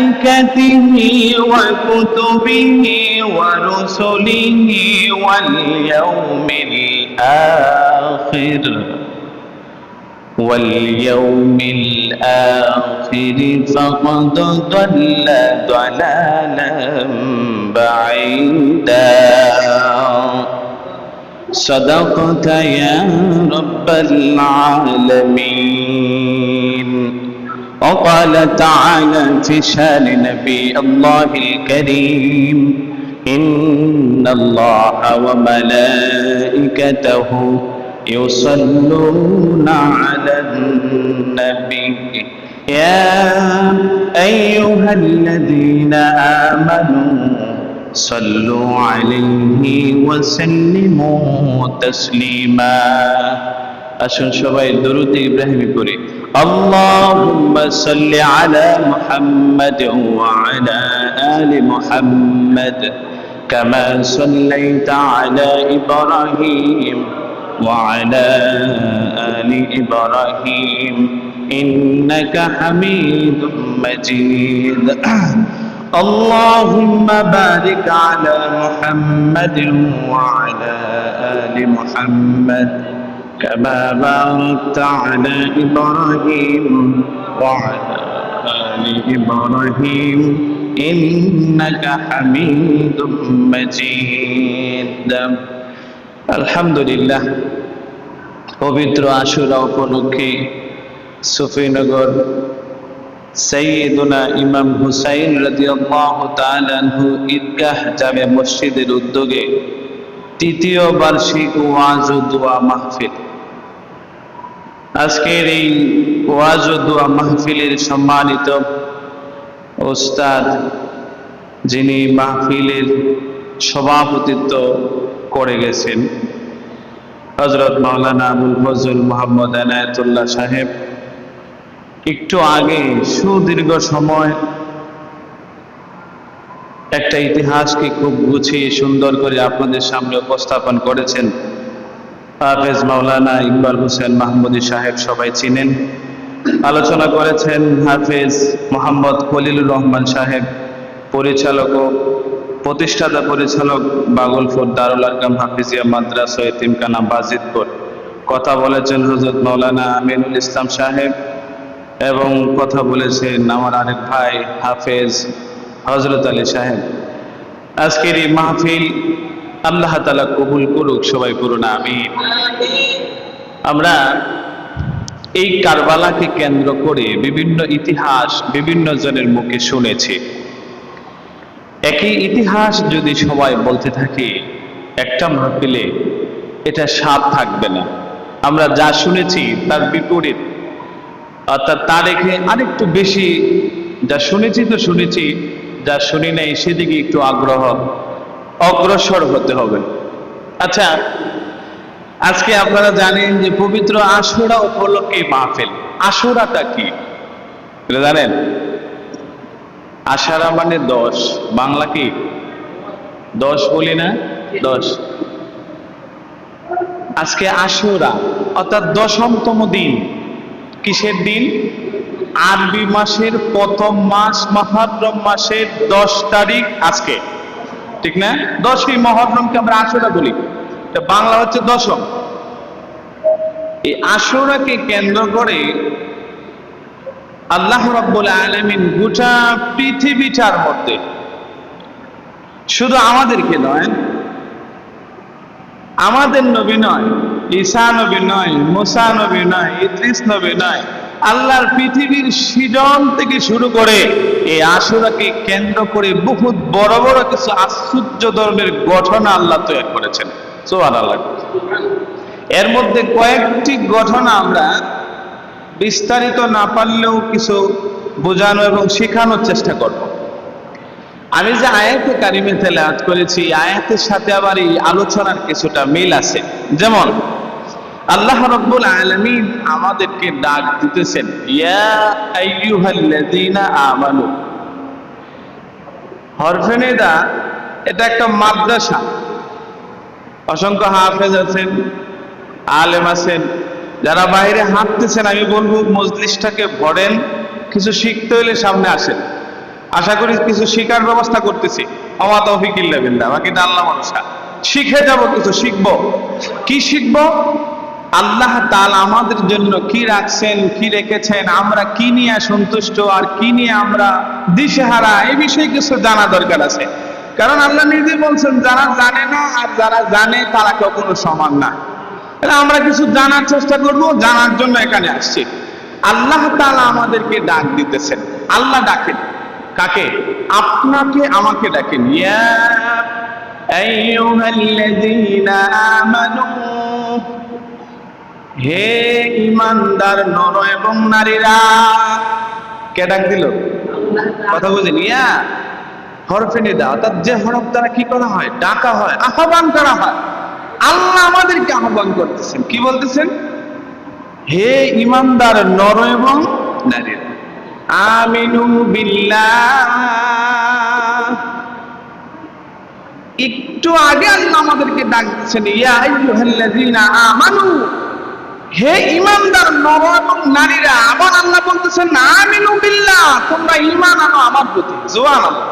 وملائكته وكتبه ورسله واليوم الآخر فقد ضل ضلالا بعيدا صدقت يا رب العالمين. وقال تعالى في شان نبي الله الكريم إن الله وملائكته يصلون على النبي يا أيها الذين آمنوا صلوا عليه وسلموا تسليما. আসুন সবাই দরুদ ইব্রাহিমি পড়ি। আল্লাহুম্মা সাল্লি আলা মুহাম্মাদ ওয়া আলা আলি মুহাম্মাদ কামা সাল্লাইতা আলা ইব্রাহিম ওয়া আলা আলি ইব্রাহিম ইন্নাকা হামিদুম মাজিদ। اللهم بارك على محمد وعلى آل محمد كما باركت على إبراهيم وعلى آل إبراهيم إنك حميد مجيد. الحمد لله. পবিত্র আশুরা উপলক্ষে সুফিনগর সাইয়্যিদুনা ইমাম হুসাইন রাদিয়াল্লাহু তাআলা আনহু ঈদগাহ জামে মসজিদের উদ্যোগে তৃতীয় বার্ষিক ওয়াজ ও দোয়া মাহফিল। আজকের এই ওয়াজ ও দোয়া মাহফিলের সম্মানিত ওস্তাদ, যিনি মাহফিলের সভাপতিত্ব করে গেছেন, হযরত মাওলানা আবুল ফজল মোহাম্মদ এনায়েতুল্লাহ সাহেব, একটু আগে সুদীর্ঘ সময় একটা ইতিহাসকে খুব গুছিয়ে সুন্দর করে আপনাদের সামনে উপস্থাপন করেছেন। হাফেজ মাওলানা ইকবাল হোসেন মাহমুদী সাহেব, সবাই চিনেন। আলোচনা করেছেন হাফেজ মোহাম্মদ খলিলুর রহমান সাহেব, পরিচালক ও প্রতিষ্ঠাতা পরিচালক বাগলপুর দারুল আরকাম হাফিজিয়া মাদ্রাসা এতিমখানা বাজিতপুর। কথা বলেছেন হযরত মাওলানা আমিনুল ইসলাম সাহেব এবং কথা বলেছেন আমার আরেক ভাই হাফেজ হযরত আলী সাহেব। আজকের এই মাহফিল আল্লাহ তাআলা কবুল করুক, সবাই করুন আমিন। আমরা এই কারবালাকে কেন্দ্র করে বিভিন্ন ইতিহাস বিভিন্ন জনের মুখে শুনেছি। একই ইতিহাস যদি সবাই বলতে থাকি একটা মাহফিলে, এটা স্বাদ থাকবে না। আমরা যা শুনেছি তার বিপরীত, অর্থাৎ তার রেখে আরেকটু বেশি, যা শুনেছি তো শুনেছি, যা শুনি নাই সেদিকে একটু অগ্রসর হতে হবে। আচ্ছা, আজকে আপনারা জানেন যে পবিত্র আশুরা উপলক্ষে মাহফিল। আশুরাটা কি জানেন? আশারা মানে 10, বাংলা কি 10 বলি না? 10। আজকে আশুরা অর্থাৎ 10তম দিন। কিসের দিন? আরবি মাসের প্রথম মাস মুহররম মাসের 10 তারিখ আজকে, ঠিক না? 10ই মুহররমকে আমরা আশুরা বলি, বাংলা হচ্ছে 10ম। এই আশুরাকে কেন্দ্র করে আল্লাহ রাব্বুল আলামিন গোটা পৃথিবীটার মধ্যে, শুধু আমাদেরকে নয়, আমাদের নবী নয়, ঈসা নবী নয়, মুসা নবী নয়, ইদ্রিস নবী নয়, আল্লাহর পৃথিবীর সৃজন থেকে শুরু করে এই আশুরাকে কেন্দ্র করে বহুত বড় বড় কিছু আশ্চর্য ধরনের ঘটনা আল্লাহ তৈরি করেছেন। সুবহানাল্লাহ। এর মধ্যে কয়েকটি ঘটনা আমরা বিস্তারিত না পারলেও কিছু বোঝানো এবং শেখানোর চেষ্টা করব। আমি যে আয়াতে কারিমে তেলাওয়াত করেছি, আয়াতের সাথে আবার এই আলোচনার কিছুটা মিল আছে। যেমন আল্লাহ রাব্বুল আলামিন আমাদেরকে ডাক দিতেছেন, ইয়া আইয়ুহাল্লাযীনা আমানু। হরফে নিদা, এটা একটা মাদ্রাসা। অসংখ্য হাফেজ আছেন, আলেম আছেন, যারা বাইরে হাঁটতেছেন আমি বলবো মজলিসটাকে ভরেন, কিছু শিখতে হলে সামনে আসেন। আশা করি কিছু শিখার ব্যবস্থা করতেছি। ওয়া তৌফিক ইল্লা বিল্লাহ, বাকিটা আল্লাহ ভরসা। শিখে যাব, কিছু শিখবো। কি শিখবো? আল্লাহ তাআলা আমাদের জন্য কি রাখছেন, কি রেখেছেন, আমরা কি নিয়ে সন্তুষ্ট আর কি নিয়ে আমরা দিশেহারা, এই বিষয়ে কিছু জানা দরকার আছে। কারণ আল্লাহ নিজে বলছেন যারা জানে না আর যারা জানে তারা কখনো সমান না। আমরা কিছু জানার চেষ্টা করব, জানার জন্য এখানে আসছি। আল্লাহ তাআলা আমাদেরকে ডাক দিতেছেন। আল্লাহ ডাকেন কাকে? আপনাকে আমাকে ডাকেন। ইয়া আইয়ুহাল্লাযীনা আমানু, হে ঈমানদার নর এবং নারীরা। কে ডাক দিল? কথা বুঝেন? ইয়া হরফে নিদা, অর্থাৎ যে হরফ দ্বারা কি করা হয়? ডাকা হয়, আহ্বান করা হয়। আল্লাহ আমাদেরকে আহ্বান করতেছেন। কি বলতেছেন? হে ঈমানদার নর এবং নারীরা, আমিনু বিল্লাহ। একটু আগে আল্লাহ আমাদেরকে ডাক দিচ্ছেন ইয়া আইয়ুহাল্লাযীনা আমানু, হে ঈমানদার নর এবং নারীরা। আবার আল্লাহ বলতেছেন আমিনু বিল্লাহ, তোমরা ঈমান আনো আমার প্রতি। সুবহানাল্লাহ।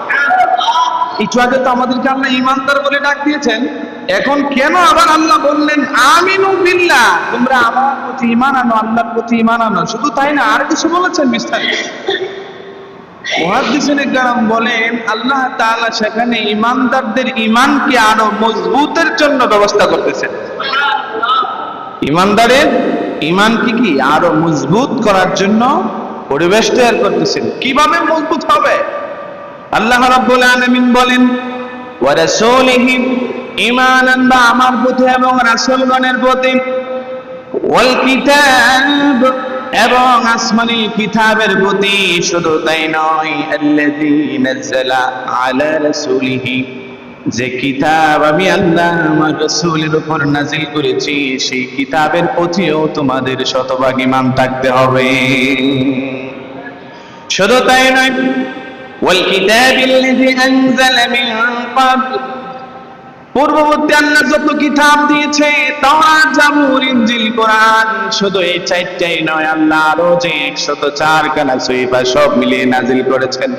একটু আগে তো আমাদেরকে আল্লাহ ঈমানদার বলে ডাক দিয়েছেন, এখন কেন আবার আল্লাহ বললেন আমিনু বিল্লাহ, তোমরা আমার প্রতি ঈমান আনো, আল্লাহর প্রতি ঈমান আনো? শুধু তাই না, আর কিছু বলেছেন বিস্তারিত। মুহাদ্দিসিনে কেরাম বলেন আল্লাহ তাআলা সেখানে ঈমানদারদের ঈমানকে আরো মজবুতের জন্য ব্যবস্থা করতেছেন। ঈমানদারের ঈমানকে কি আরো মজবুত করার জন্য পরিবেশ তৈরি করতেছেন। কিভাবে মজবুত হবে? আল্লাহ রাব্বুল আলামিন বলেন ওয়া রাসূলিহি, ঈমান আনবা আমার প্রতি এবং রাসূলগণের প্রতি, ওয়াল কিতাব, এবং আসমানি কিতাবের প্রতি। শুধু তাই নয়, আল্লাযী নাযালা আলা রাসূলিহি, যে কিতাব আমি আল্লাহ আমার রাসূলের উপর নাযিল করেছি সেই কিতাবের প্রতিও তোমাদের শতভাগ ঈমান থাকতে হবে। শুধু তাই নয়, ওয়াল কিতাবিল্লাযী আনজালা মিন ক্বাবল, পূর্ববর্তী আল্লাহ যত কিতাব দিয়েছে তাওরাত, জাবুর, ইনজিল, কোরআন, শুধু এই চারটাই নয়, আল্লাহ আরো যে 104 খানা সহিফা সব মিলিয়ে নাজিল করেছেন।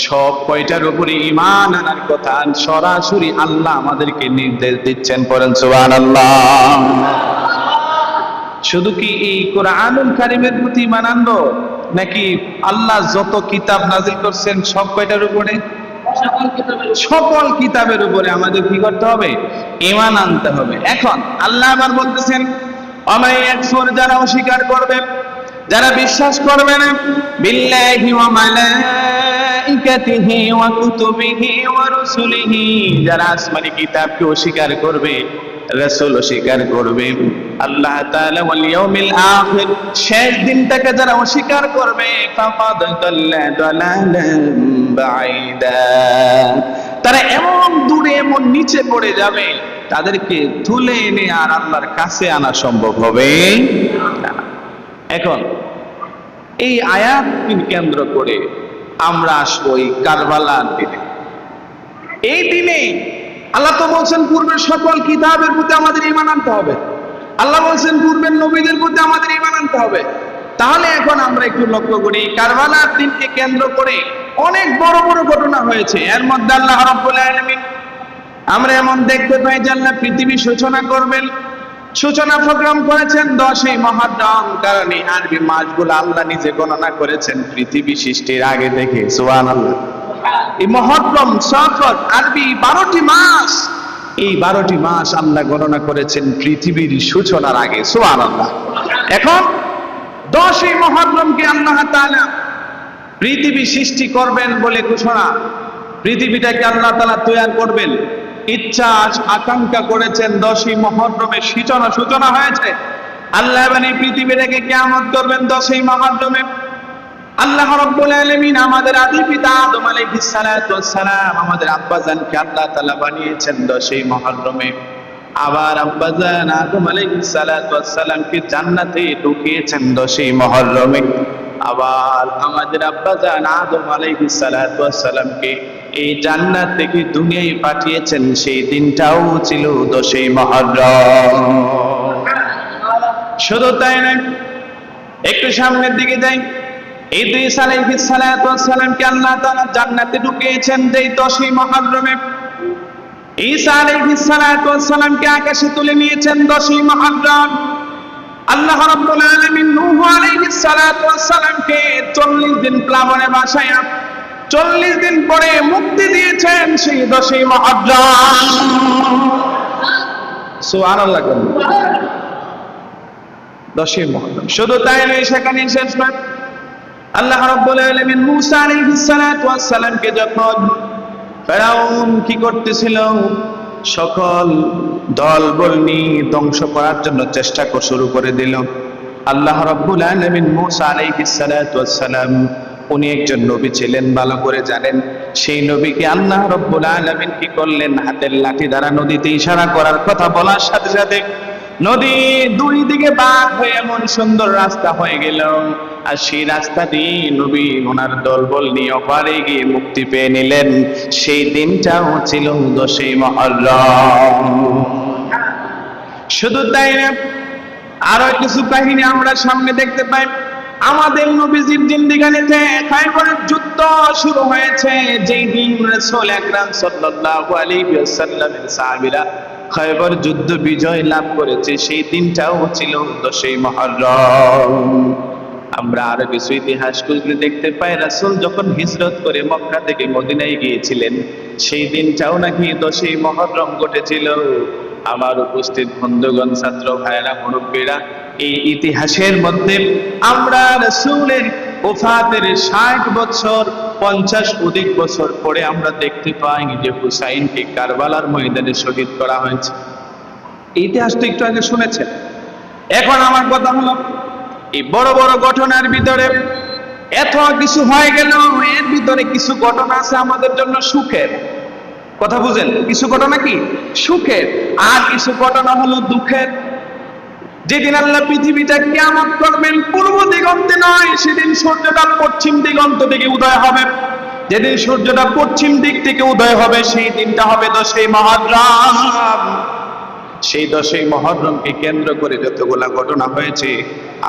সব কয়টার উপরে ঈমান আনার কথা সরাসরি আল্লাহ আমাদেরকে নির্দেশ দিচ্ছেন। পড়েন সুবহানাল্লাহ। শুধু কি এই কোরআনুল কারীমের প্রতি ঈমান আনবো, নাকি আল্লাহ যত কিতাব নাজিল করছেন সব কয়টার উপরে? সকল কিতাবের উপরে আমাদের কি করতে হবে? ঈমান আনতে হবে। এখন আল্লাহ আবার বলতেছেন ওয়ামাই ইয়াকফুর, যারা অস্বীকার করবে, যারা বিশ্বাস করবে না, বিল্লাহি ওয়া মালাইকাতিহি ওয়া কুতুবিহি ওয়া রুসুলিহি, যারা আসমানি কিতাবকে অস্বীকার করবে, রাসূল অস্বীকার করবে, আল্লাহ তাআলা ওয়াল ইয়াউমিল আখির, শেষ দিনটাকে যারা অস্বীকার করবে, ফাকাদ দাল্লা দালালান বাঈদা, তারা এমন দূরে এমন নিচে পড়ে যাবে তাদেরকে তুলে এনে আর আল্লাহর কাছে আনা সম্ভব হবে না। এখন এই আয়াতকে কেন্দ্র করে আমরা আসবো এই কারবালার দিনে। এই দিনে আল্লাহ তো বলছেন পূর্বের সকল কিতাবের প্রতি আমাদের ঈমান আনতে হবে। আল্লাহ বলছেন পূর্বের নবীদের প্রতি আমাদের ঈমান আনতে হবে। তাহলে এখন আমরা একটু লক্ষ্য করি, কারবালার দিনকে কেন্দ্র করে অনেক বড় বড় ঘটনা হয়েছে। এর মধ্যে আল্লাহ রাব্বুল আলামিন আমরা এমন দেখতে পাই যে আল্লাহ পৃথিবী সূচনা করবেন, সূচনা প্রোগ্রাম করেছেন 10ই মুহররম। কারণ এই আরবি মাসগুলো আল্লাহ নিজে গণনা করেছেন পৃথিবী সৃষ্টির আগে থেকে। সুবহানাল্লাহ। এই মুহররম, সফর, আরবি 12টি মাস, এই 12টি মাস আল্লাহ গণনা করেছেন পৃথিবীর সূচনার আগে। সুবহানাল্লাহ। এখন 10ই মুহররমকে আল্লাহ তাআলা পৃথিবী সৃষ্টি করবেন বলে ঘোষণা, পৃথিবীটাকে আল্লাহ তাআলা তৈরি করবেন ইচ্ছা আকাঙ্ক্ষা করেছেন। 10ই মুহররমের সূচনা হয়েছে। আল্লাহ এই পৃথিবীটাকে কিয়ামত করবেন 10ই মুহররমে। আল্লাহ রাব্বুল আলামিন আমাদের আদি পিতা আদম আলাইহিস সালাতু ওয়াস সালাম, আমাদের আব্বাজানকে আল্লাহ তাআলা বানিয়েছেন 10ই মুহররমে। আবার আব্বাজান আদম আলাইহিস সালাতু ওয়াস সালামকে জান্নাতে ঢুকিয়েছেন 10ই মুহররমে। আবার আমাদের আব্বাজান আদম আলাইহিস সালাতু ওয়াস সালামকে এই জান্নাত থেকে দুনিয়ায় পাঠিয়েছেন, সেই দিনটাও ছিল 10ই মুহররম। শুধু তাই নয়, একটু সামনের দিকে যাই। ইদ্রিস আলাইহিস সালাতু ওয়াস সালামকে আল্লাহ তাআলা জান্নাতে ঢুকিয়েছেন যেই 10ই মুহররমে। ঈসা আলাইহিস সালাতু ওয়াস সালামকে আকাশে তুলে নিয়েছেন 10ই মুহররম। আল্লাহ রাব্বুল আলামিন নূহ আলাইহিস সালাতু ওয়াস সালামকে 40 দিন প্লাবনে ভাসায়া 40 দিন পরে মুক্তি দিয়েছেন সেই 10ই মুহররম। সুবহানাল্লাহ। 10ই মুহররম। শুধু তাই নয়, সেখানে শেষ নয়, আল্লাহ রাব্বুল আলামিন মূসা আলাইহিস সালাতু ওয়াস সালামকে যখন ফেরাউন কি করতেছিল, সকল দলবল নিয়ে ধ্বংস করার জন্য চেষ্টা শুরু করে দিল, আল্লাহ রাব্বুল আলামিন মূসা আলাইহিস সালাতু ওয়াস সালাম উনি একজন নবী ছিলেন, ভালো করে জানেন। সেই নবীকে আল্লাহ রাব্বুল আলামিন কি করলেন, হাতের লাঠি দ্বারা নদীতে ইশারা করার কথা বলার সাথে সাথে নদী দুই দিকে বাঁক হয়ে এমন সুন্দর রাস্তা হয়ে গেল, আর সেই রাস্তা দিয়ে নবী ওনার দলবল নিয়ে ওপারে গিয়ে মুক্তি পেয়ে নিলেন। সেই দিনটাও ছিল 10ই মুহররম। শুধু তাই না, আরো কিছু কাহিনী আমরা সামনে দেখতে পাই। আমাদের নবীজির জিন্দেগানিতে খায়বরের যুদ্ধ শুরু হয়েছে, যেই দিন রাসূল আকরাম সাল্লাল্লাহু আলাইহি ওয়াসাল্লামের সাহাবীরা খায়বর যুদ্ধ বিজয় লাভ করেছে, সেই দিনটাও ছিল 10ই মুহররম। আমরা আরো কিছু ইতিহাস খুঁজলে দেখতে পাই, রাসূল যখন হিজরত করে মক্কা থেকে মদিনায় গিয়েছিলেন, সেই দিনটাও নাকি 10ই মুহররম ঘটেছিল। আমার উপস্থিত বন্ধুগণ, ছাত্র ভাইরা, মুরব্বীরা, এই ইতিহাসের মধ্যে আমরা রাসূলের ওফাতের 60 বছর 50 অধিক বছর পরে আমরা দেখতে পাই যে হুসাইনকে কারবালার ময়দানে শহীদ করা হয়েছে। এই ইতিহাস তো একটু আগে শুনেছেন। এখন আমার কথা হলো, এই বড় বড় ঘটনার ভিতরে এত কিছু হয়ে গেল, এর ভিতরে কিছু ঘটনা আছে আমাদের জন্য সুখের। কথা বুঝেন? কিছু ঘটনা কি সুখের, আর কিছু ঘটনা হলো দুঃখের। যেদিন আল্লাহ পৃথিবীটা কিয়ামত করবেন, পূর্ব দিগন্তে নয়, সেদিন সূর্যটা পশ্চিম দিগন্ত থেকে উদয় হবে। যেদিন সূর্যটা পশ্চিম দিক থেকে উদয় হবে, সেই দিনটা হবে 10ই মুহররম। সেই 10ই মুহররমকে কেন্দ্র করে যতগুলা ঘটনা হয়েছে,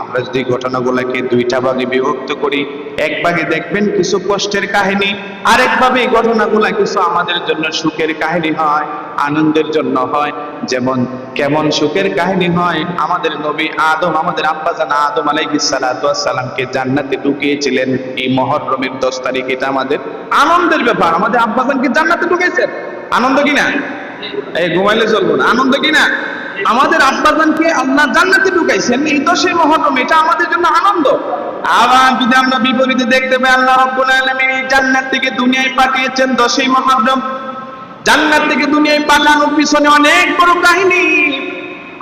আমরা যদি ঘটনাগুলাকে দুইটা ভাগে বিভক্ত করি, এক ভাগে দেখবেন কিছু কষ্টের কাহিনী, আরেক ভাবে এই ঘটনাগুলা কিছু আমাদের জন্য সুখের কাহিনী হয়, আনন্দের জন্য হয়। যেমন কেমন সুখের কাহিনী হয়, আমাদের নবী আদম, আমাদের আব্বাজান আদম আলাইহিস সালাতু ওয়াস সালামকে জান্নাতে ঢুকিয়েছিলেন এই মুহররমের 10 তারিখ। এটা আমাদের আনন্দের ব্যাপার। আমাদের আব্বাজানকে জান্নাতে ঢুকিয়েছেন, আনন্দ কিনা? এই ঘুমাইলে চলবো না, আনন্দ কিনা? আমাদের আব্বাজানকে আল্লাহ জান্নাতে ঢুকাইছেন এই 10ই মুহররম, এটা আমাদের জন্য আনন্দ। আবার যদি আমরা বিপরীতে দেখতে পাই, আল্লাহ রাব্বুল আলামিন এই জান্নাত থেকে দুনিয়ায় পাঠিয়েছেন 10ই মুহররম। জান্নাত থেকে দুনিয়ায় পাঠানোর পিছনে অনেক বড় কাহিনী।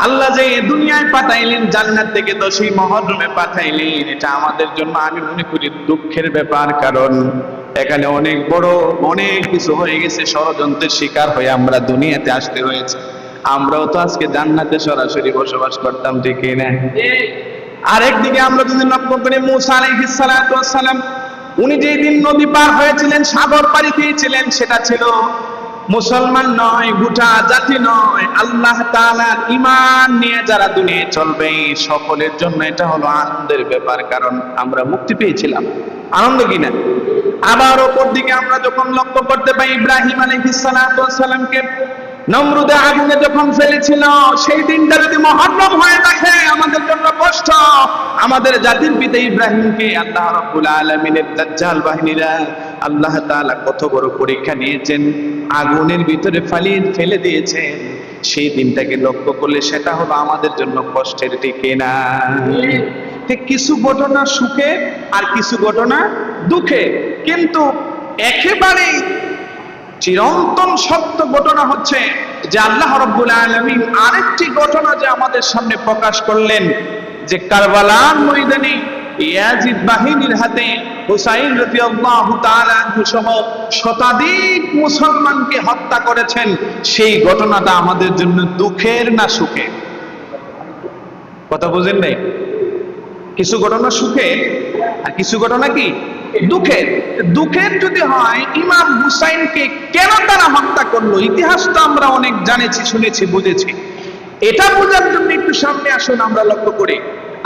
আল্লাহ যে দুনিয়ায় পাঠাইলেন, জান্নাত থেকে 10ই মুহররমে পাঠাইলেন, এটা আমাদের জন্য আমি মনে করি দুঃখের ব্যাপার। কারণ এখানে অনেক বড় অনেক কিছু হয়ে গেছে, ষড়যন্ত্রের শিকার হয়ে আমরা দুনিয়াতে আসতে হয়েছে। আমরাও তো আজকে জান্নাতে সরাসরি বসবাস করতাম, ঠিক না? আরেকদিকে আমরা যদি লক্ষ্য করি, মূসা আলাইহিস সালাতু ওয়াস সালাম উনি যেই দিন নদী পার হয়েছিলেন, সাগর পাড়ি দিয়েছিলেন, সেটা ছিল মুসলমান নয়, গোটা জাতি নয়, আল্লাহ তাআলার ঈমান নিয়ে যারা দুনিয়ায় চলবে সকলের জন্য এটা হলো আনন্দের ব্যাপার। কারণ আমরা মুক্তি পেয়েছিলাম, আনন্দ কিনা? আবার অপর দিকে আমরা যখন লক্ষ্য করতে পাই, ইব্রাহিম আলাইহিস সালাতু ওয়াস সালামকে নমরুদে আগুনে যখন ফেলেছিল, সেই দিনটা যদি মুহররম হয়ে থাকে আমাদের জন্য কষ্ট। আমাদের জাতির পিতা ইব্রাহিমকে আল্লাহ রাব্বুল আলামিনের দাজ্জাল বাহিনীরা আল্লাহ তাআলা কত বড় পরীক্ষা নিয়েছেন, আগুনের ভিতরে ফেলে দিয়েছেন। সেই দিনটাকে লক্ষ্য করলে সেটা হলো আমাদের জন্য কষ্টের, ঠিক না? কিছু ঘটনা সুখে আর কিছু ঘটনা দুঃখে, কিন্তু একেবারেই চিরন্তন সত্য ঘটনা হচ্ছে যে আল্লাহ রাব্বুল আলামিন আরেকটি ঘটনা যে আমাদের সামনে প্রকাশ করলেন, যে কারবালার ময়দানে ইয়াজিদ বাহিনীর হাতে হুসাইন রাদিয়াল্লাহু তাআলা আনহু সহ শতাধিক মুসলমানকে হত্যা করেছেন। সেই ঘটনাটা আমাদের জন্য দুঃখের না সুখের? কথা বুঝেন নাই? কিছু ঘটনা সুখের আর কিছু ঘটনা কি দুঃখের। দুঃখের যদি হয়, ইমাম হুসাইনকে কেন তারা হত্যা করলো, ইতিহাস তো আমরা অনেক জানেছি, শুনেছি, বুঝেছি। এটা বোঝার জন্য একটু সামনে আসুন, আমরা লক্ষ্য করি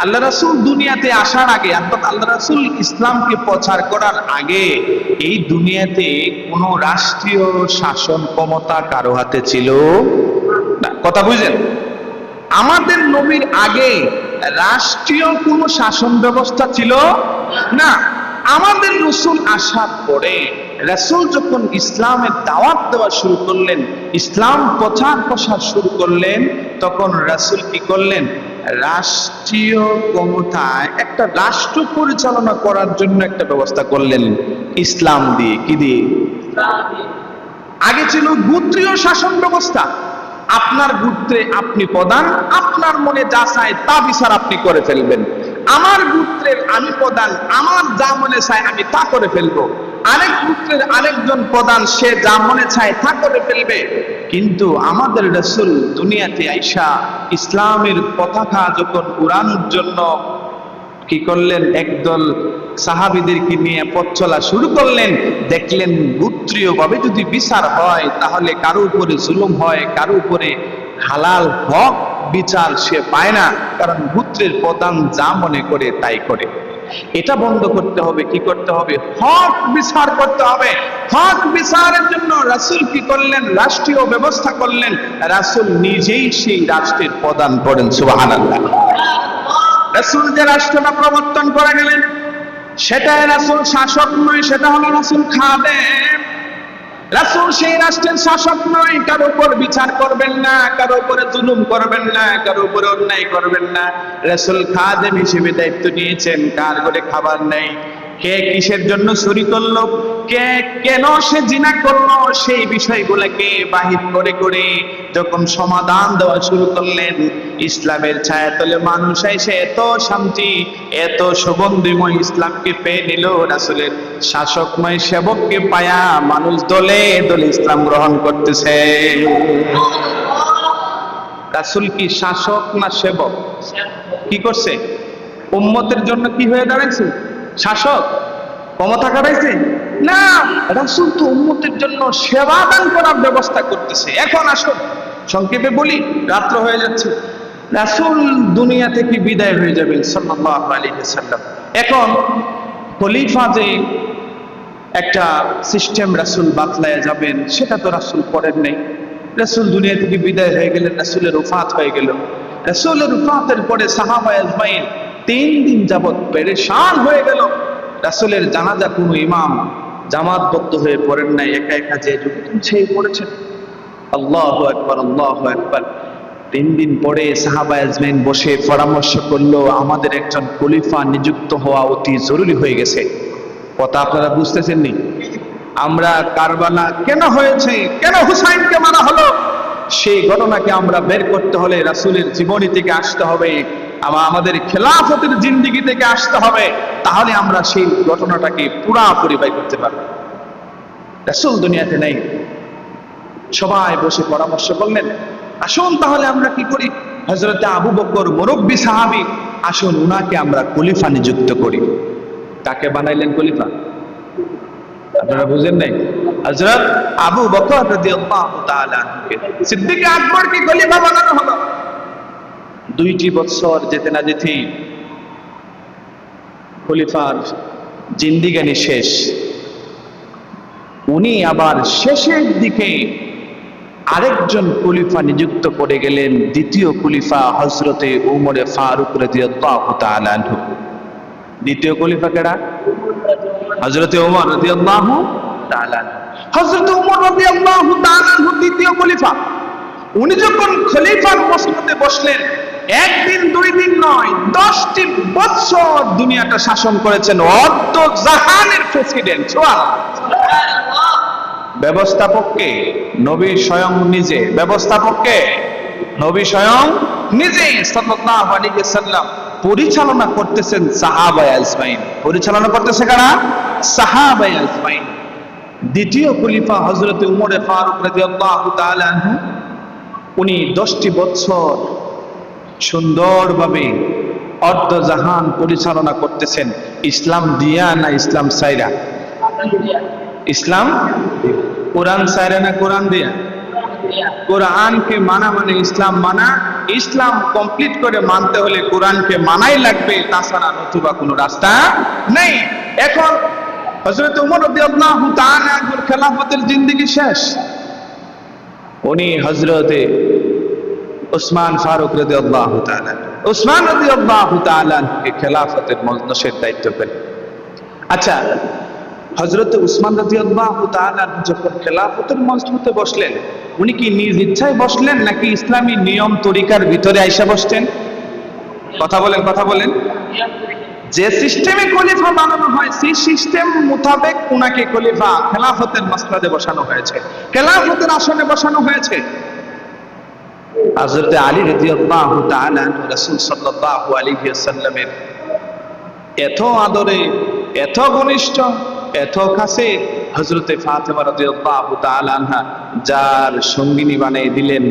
আল্লাহ রাসূল দুনিয়াতে আসার আগে অর্থাৎ আল্লাহ রাসূল ইসলামকে প্রচার করার আগে এই দুনিয়াতে কোনো রাষ্ট্রীয় শাসন ক্ষমতা কারো হাতে ছিল না। কথা বুঝেন? আমাদের নবীর আগে রাষ্ট্রীয় কোনো শাসন ব্যবস্থা ছিল না। আমাদের রাসূল আসার পরে রাসূল যখন ইসলামের দাওয়াত দেওয়া শুরু করলেন, ইসলাম প্রচার প্রসার শুরু করলেন, তখন রাসূল কি করলেন? রাষ্ট্রীয় ক্ষমতায় একটা রাষ্ট্র পরিচালনা করার জন্য একটা ব্যবস্থা করলেন ইসলাম দিয়ে। কি দিয়ে? আগে ছিল গোত্রীয় শাসন ব্যবস্থা। আপনার গোত্রে আপনি প্রধান, আপনার মনে যা চায় তা বিচার আপনি করে ফেলবেন। আমার গোত্রের আমি প্রধান, আমার যা মনে চায় আমি তা করে ফেলবো। আরেক গোত্রের আরেকজন প্রধান, সে যা মনে চায় তা করে ফেলবে। কিন্তু আমাদের রাসূল দুনিয়াতে আইসা ইসলামের পতাকা যখন উড়ানোর জন্য কি করলেন? একদল সাহাবীদেরকে নিয়ে পথ চলা শুরু করলেন। দেখলেন গোত্রীয় ভাবে যদি বিচার হয় তাহলে কারো উপরে জুলুম হয়, কারো উপরে হালাল হক বিচার সে পায় না, কারণ গোত্রের প্রধান যা মনে করে তাই করে। এটা বন্ধ করতে হবে। কি করতে হবে? হক বিচার করতে হবে। হক বিচারের জন্য রাসূল কি করলেন? রাষ্ট্রীয় ব্যবস্থা করলেন। রাসূল নিজেই সেই রাষ্ট্রের প্রধান করেন। সুবহানাল্লাহ। রাসূল যে রাষ্ট্রটা প্রবর্তন করে গেলেন, সেটা রাসূল শাসক নয়, সেটা হলো রাসূল খাদেম। রাসূল সেই রাষ্ট্রের শাসক নয়। কারো উপর বিচার করবেন না, কারো উপরে জুলুম করবেন না, কারো উপরে অন্যায় করবেন না। রাসূল খাদেম হিসেবে দায়িত্ব নিয়েছেন। কার ঘরে খাবার নেই, কে কিসের জন্য চুরি করলো, কে কেন সে জিনা করলো, সেই বিষয়গুলোকে বাহির করে করে যখন সমাধান দেওয়া শুরু করলেন, ইসলামের ছায়াতলে মানুষ এসে এত শান্তি, এত সুগন্ধিময় ইসলামকে পেয়ে নিল। রাসূলের শাসকময় সেবককে পায়া মানুষ দলে দলে ইসলাম গ্রহণ করতেছে। রাসূল কি শাসক না সেবক? কি করছে? উম্মতের জন্য কি হয়ে দাঁড়াইছে? শাসক? ক্ষমতা কাটাইছে না। রাসূল তো উম্মতের জন্য সেবা দান করার ব্যবস্থা করতেছে। এখন আসুন সংক্ষেপে বলি, রাত্র হয়ে যাচ্ছে। রাসূল দুনিয়া থেকে বিদায় হয়ে যাবেন সাল্লাল্লাহু আলাইহি ওয়াসাল্লাম। এখন খলিফা যে একটা সিস্টেম রাসূল বাতলায় যাবেন, সেটা তো রাসূল করেন নাই। রাসূল দুনিয়া থেকে বিদায় হয়ে গেলেন, রাসূলের ওফাত হয়ে গেল। রাসূলের ওফাতের পরে সাহাবায়ে আজমাইন 3 দিন যাবত পেরেশান হয়ে গেল। রাসূলের জানাজা কোনো ইমাম জামাতবদ্ধ হয়ে পড়েন নাই, একা একা যে সেই পড়েছেন। আল্লাহু আকবার, আল্লাহু আকবার। 3 দিন পরে সাহাবায়ে আজমাইন বসে পরামর্শ করলো, আমাদের একজন খলিফা নিযুক্ত হওয়া অতি জরুরি হয়ে গেছে। কথা আপনারা বুঝতেছেন নি? আমরা কারবালা কেন হয়েছে, কেন হুসাইনকে মারা হলো, সেই ঘটনাকে আমরা বের করতে হলে রাসূলের জীবনী থেকে আসতে হবে, আমাদের খেলাফতের জিন্দেগি থেকে আসতে হবে। তাহলে আমরা সেই ঘটনাটাকে পুরোপুরি বের করতে পারবো। রাসূল দুনিয়াতে নেই। সবাই বসে পরামর্শ করলেন, আসুন তাহলে আমরা কি করি? হযরতে আবু বকর মুরব্বী সাহাবী, আসুন উনাকে আমরা খলিফা নিযুক্ত করি। কাকে বানাইলেন খলিফা? আপনারা বুঝেন নাই? হযরত আবু বকর রাদিয়াল্লাহু তাআলা আনহুকে সিদ্দিক আকবরকে খলিফা বানানো হলো। 2টি বছর যেতে না যেতেই খলিফার জিন্দেগানি শেষ। উনি আবার শেষের দিকে আরেকজন খলিফা নিযুক্ত করে গেলেন, দ্বিতীয় খলিফা হযরতে উমরে ফারুক রাদিয়াল্লাহু তাআলা আনহু। দ্বিতীয় খলিফা কেডা? হযরতে ওমর রাদিয়াল্লাহু তাআলা। হযরতে ওমর রাদিয়াল্লাহু তাআলা আনহু দ্বিতীয় খলিফা। উনি যখন খলিফার মসনদে বসলেন, একদিন 2 দিন নয়, 10টি বছর দুনিয়াটা শাসন করেছেন। অর্ধ জাহানের প্রেসিডেন্ট। সুবহানাল্লাহ। ব্যবস্থাপককে নবী স্বয়ং নিজে। ব্যবস্থাপককে নবী স্বয়ং নিজে সাল্লাল্লাহু আলাইহি ওয়াসাল্লাম। পরিচালনা করতেছেন সাহাবায়ে আজমাইন। পরিচালনা করতেছে কারা? সাহাবায়ে আজমাইন। দ্বিতীয় খলিফা হযরতে উমর ফারুক রাদিয়াল্লাহু তাআলা আনহু, উনি 10টি বছর সুন্দরভাবে অর্ধ জাহান পরিচালনা করতেছেন। ইসলাম দিয়া না ইসলাম সাইরা? ইসলাম। কোরআন সাইরা না কোরআন দিয়া? কোরআনকে মানা মানে ইসলাম মানা, ইসলাম কমপ্লিট করে মানতে হলে কোরআনকে মানাই লাগবে, তাছাড়া নতুবা কোনো রাস্তা নেই। এখন হযরত ওমর রাদিয়াল্লাহু তাআলা আনহুর খেলাফতের জিন্দেগি শেষ, উনি হযরতে উসমান ফারুক রাদিয়াল্লাহু তাআলা উসমান রাদিয়াল্লাহু তাআলা কে খেলাফতের মজলিসের দায়িত্ব পেলেন। আচ্ছা, হযরত উসমান রাদিয়াল্লাহু তাআলা যখন খেলাফতের মজলিসে বসলেন, উনি কি নিজ ইচ্ছায় বসলেন নাকি ইসলামী নিয়ম তরিকার ভিতরে আইসা বসতেন? কথা বলেন। যে সিস্টেমে খলিফা বানানো হয় সেই সিস্টেম মোতাবেক উনাকে খলিফা খেলাফতের মাসনদে বসানো হয়েছে, খেলাফতের আসনে বসানো হয়েছে। হযরত আলী রাদিয়াল্লাহু তাআলা রাসূল সাল্লাল্লাহু আলাইহি ওয়াসাল্লামের এত আদরে, এত ঘনিষ্ঠ, এত কাছে হযরতে ফাতেমা রাদিয়াল্লাহু তাআলা আনহা যার সঙ্গিনী বানিয়ে দিলেন,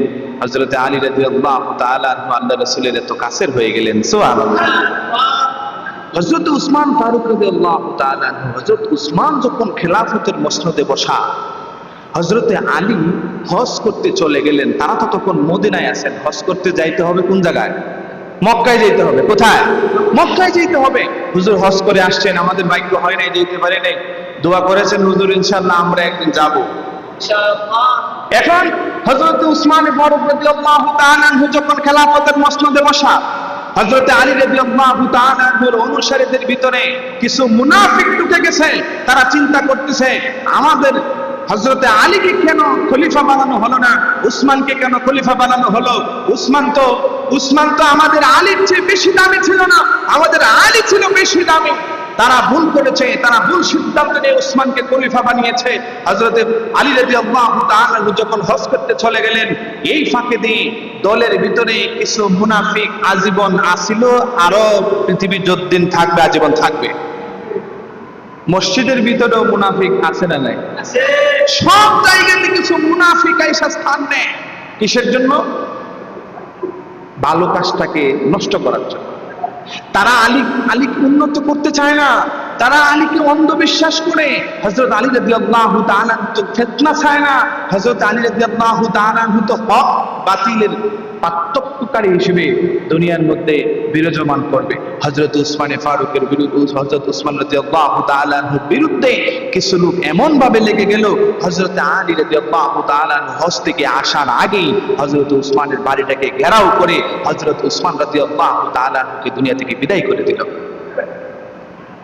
হযরতে আলী রাদিয়াল্লাহু তাআলা আনহু আল্লাহ রাসূলের এত কাছের হয়ে গেলেন। সুবহানাল্লাহ। হযরত উসমান ফারুক রাদিয়াল্লাহু তাআলা আনহু, হযরত উসমান যখন খেলাফতের মসনদে বসা, হযরতে আলী হজ করতে চলে গেলেন। তারা তো তখন মদিনায় আছেন, হজ করতে যাইতে হবে কোন জায়গায়? মক্কায় যেতে হবে। কোথায়? মক্কায় যেতে হবে। হুজুর হজ করে আসছেন, আমাদের ভাগ্য হয় নাই, যেতে পারে নাই, দোয়া করেছেন হুজুর ইনশাআল্লাহ আমরা একদিন যাব ইনশাআল্লাহ। এখন হযরত উসমান ফারুক রাদিয়াল্লাহু তাআলা আনহু যখন খেলাফতের মসনদে বসা, হযরত আলী রাদিয়াল্লাহু তাআলা আনহুর অনুসারীদের ভিতরে কিছু মুনাফিক ঢুকে গেছে। তারা চিন্তা করতেছে, আমাদের হযরতে আলীকে কেন খলিফা বানানো হলো না, উসমানকে কেন খলিফা বানানো হলো? উসমান তো আমাদের আলীর চেয়ে বেশি দামি ছিল না, আমাদের আলী ছিল বেশি দামি। তারা ভুল করেছে, তারা ভুল সিদ্ধান্ত নিয়ে উসমানকে খলিফা বানিয়েছে। হযরতে আলী রাদিয়াল্লাহু তাআলা যখন হজ করতে চলে গেলেন, এই ফাঁকে দিয়ে দলের ভিতরে কিছু মুনাফিক আজীবন আসিল, আরো পৃথিবী যতদিন থাকবে আজীবন থাকবে। মসজিদের ভিতরেও মুনাফিক আছে না নাই? আছে। সব জায়গাতে কিছু মুনাফিক আইসা স্থান নেয়, কিসের জন্য? ভালো কাজটাকে নষ্ট করার জন্য। তারা আলীকে উন্নত করতে চায় না, তারা আলীকে অন্ধবিশ্বাস করে। হযরত আলী রাদিয়াল্লাহু তাআলা তো ফিতনা চায় না, হযরত আলী রাদিয়াল্লাহু তাআলা তো হক বাতিলের পার্থক্যকারী হিসেবে দুনিয়ার মধ্যে বিরাজমান করবে। হযরত উসমান ফারুকের বিরুদ্ধে, হযরত উসমান রাদিয়াল্লাহু তাআলার বিরুদ্ধে কিছু লোক এমন ভাবে লেগে গেল, হযরত আলী রাদিয়াল্লাহু তাআলা হজ থেকে আসার আগেই হযরত উসমানের বাড়িটাকে ঘেরাও করে হযরত উসমান রাদিয়াল্লাহু তাআলাকে দুনিয়া থেকে বিদায় করে দিল।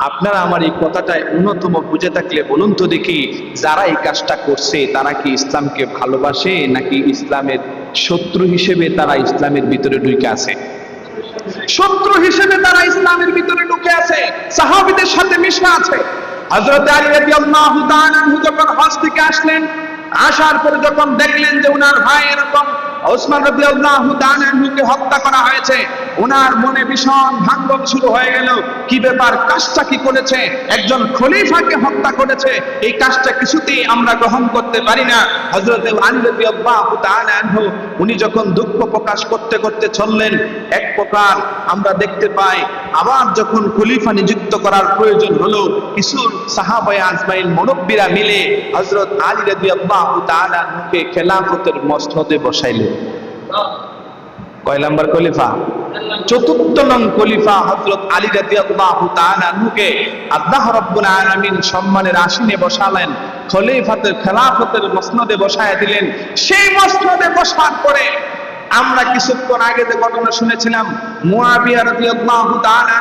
আপনারা আমার এই কথাটা ন্যূনতম বুঝে থাকলে বলুন তো দেখি, যারা এই কাজটা করছে তারা কি ইসলামকে ভালোবাসে নাকি ইসলামের শত্রু হিসেবে তারা ইসলামের ভিতরে ঢুকে আছে? শত্রু হিসেবে তারা ইসলামের ভিতরে ঢুকে আছে, সাহাবীদের সাথে মিশে আছে। হযরত আলী রাদিয়াল্লাহু তাআলা যখন হজ থেকে আসলেন, আসার পরে যখন দেখলেন যে উনার ভাই এরকম উসমান রাদিয়াল্লাহু তাআলা কে হত্যা করা হয়েছে, ওনার মনে ভীষণ ভাঙন শুরু হয়ে গেল। কি ব্যাপার, কাজটা কি করেছে? একজন খলিফাকে হত্যা করেছে, এই কাজটা কিছুতেই আমরা গ্রহণ করতে পারি না। হযরত আলী রাদিয়াল্লাহু তাআলা আনহু উনি যখন দুঃখ প্রকাশ করতে করতে চললেন, এক প্রকার আমরা দেখতে পাই আবার যখন খলিফা নিযুক্ত করার প্রয়োজন হলো, কিছু সাহাবায়ে আজমাইন মুরব্বিরা মিলে হযরত আলী রাদিয়াল্লাহু তাআলা আনহুকে খেলাফতের মসনদে বসাইলেন। কয় নাম্বার খলিফা? চতুর্থ নং খলিফা হযরত আলী রাদিয়াল্লাহু তাআলা আনহুকে আল্লাহ রাব্বুল আলামিন সম্মানের আসনে বসালেন, খেলাফতের মসনদে বসায় দিলেন। সেই মসনদে বসার পরে আমরা কিছুক্ষণ আগে যে ঘটনা শুনেছিলাম, মুয়াবিয়া রাদিয়াল্লাহু তাআলা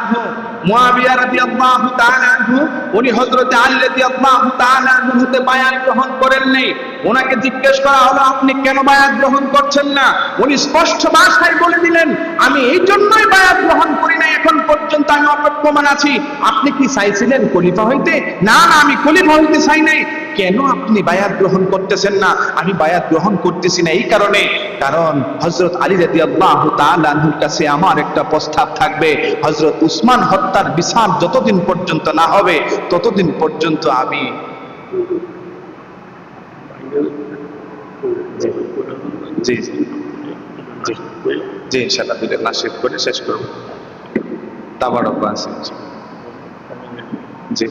আনহু উনি হযরত আলী রাদিয়াল্লাহু তাআলা আনহুতে বায়াত গ্রহণ করেন নাই। ওনাকে জিজ্ঞেস করা হলো, আপনি কেন বায়াত গ্রহণ করছেন না? উনি স্পষ্ট ভাষায় বলে দিলেন, আমি এই জন্যই বায়াত গ্রহণ করি না, এখন পর্যন্ত আমি অপেক্ষমান আছি। আপনি কি চাইছিলেন খলিফা হইতে? না, আমি খলিফা হইতে চাই নাই। কেন আপনি বায়াত গ্রহণ করতেছেন না? আমি বায়াত গ্রহণ করতেছি না এই কারণে, কারণ হযরত আলী রাদিয়াল্লাহু তাআলা আনহুর কাছে আমার একটা প্রস্তাব থাকবে, হযরত উসমান হত্যার বিচার যতদিন পর্যন্ত না হবে ততদিন পর্যন্ত আমি জি ইনশাআল্লাহ দুইটা নাসিব করে শেষ করব। তাবারক আছে জি।